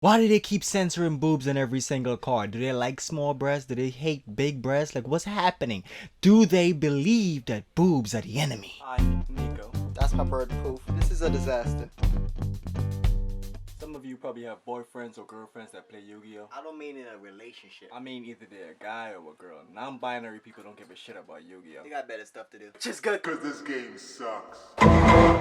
Why do they keep censoring boobs in every single card? Do they like small breasts? Do they hate big breasts? Like, what's happening? Do they believe that boobs are the enemy? I'm Nico. That's my bird poof. This is a disaster. Some of you probably have boyfriends or girlfriends that play Yu-Gi-Oh! I don't mean in a relationship. I mean either they're a guy or a girl. Non-binary people don't give a shit about Yu-Gi-Oh! They got better stuff to do. Which is good. Cause this game sucks. We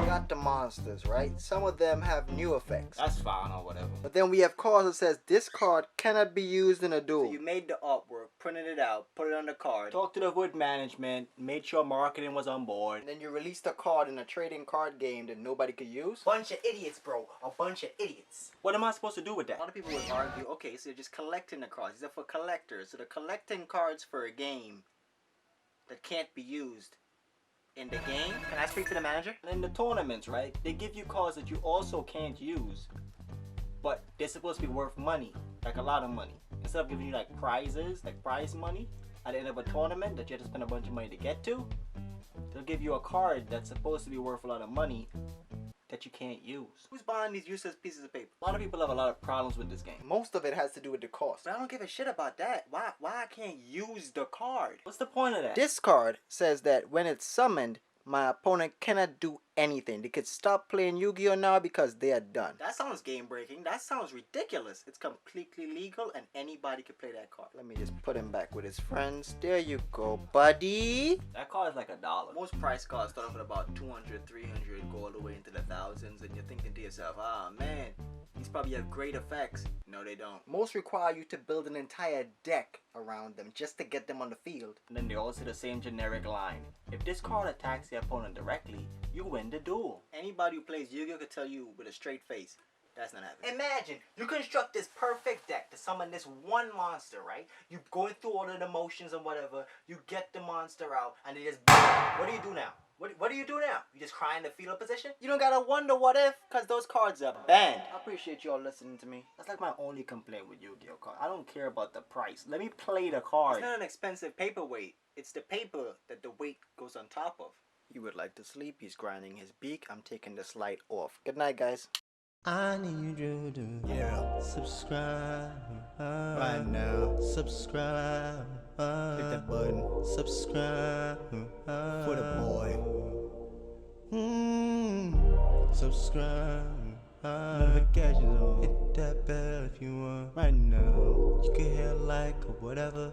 got the monsters, right? Some of them have new effects. That's fine or whatever. But then we have cards that says this card cannot be used in a duel. So you made the artwork, printed it out, put it on the card. Talked to the hood management, made sure marketing was on board. And then you released a card in a trading card game that nobody could use. Bunch of idiots, bro. A bunch of idiots. What am I supposed to do with A that? lot of people would argue, okay, so you're just collecting the cards. These are for collectors. So they're collecting cards for a game that can't be used in the game. Can I speak to the manager? And in the tournaments, right, they give you cards that you also can't use, but they're supposed to be worth money, like a lot of money. Instead of giving you like prizes, like prize money, at the end of a tournament that you have to spend a bunch of money to get to, they'll give you a card that's supposed to be worth a lot of money that you can't use. Who's buying these useless pieces of paper? A lot of people have a lot of problems with this game. Most of it has to do with the cost. But I don't give a shit about that. Why I can't use the card? What's the point of that? This card says that when it's summoned, my opponent cannot do anything. They could stop playing Yu-Gi-Oh now because they are done. That sounds game breaking. That sounds ridiculous. It's completely legal and anybody can play that card. Let me just put him back with his friends. There you go, buddy. That card is like $1. Most price cards start off at about 200, 300, go all the way into the thousands, and you're thinking to yourself, ah man, these probably have great effects. No, they don't. Most require you to build an entire deck around them just to get them on the field. And then they all say the same generic line. If this card attacks the opponent directly, you win the duel. Anybody who plays Yu-Gi-Oh could tell you with a straight face, that's not happening. Imagine, you construct this perfect deck to summon this one monster, right? You going through all of the motions and whatever, you get the monster out, and it just what do you do now? What do you do now? You just cry in the fetal position? You don't gotta wonder what if, cause those cards are banned. I appreciate y'all listening to me. That's like my only complaint with Yu-Gi-Oh card. I don't care about the price. Let me play the card. It's not an expensive paperweight. It's the paper that the weight goes on top of. You would like to sleep. He's grinding his beak. I'm taking the slide off. Good night, guys. I need you to subscribe right now. Subscribe. Click that button. Subscribe for the boy. Subscribe. Notifications on. Hit that bell if you want. Right now. You can hit like or whatever.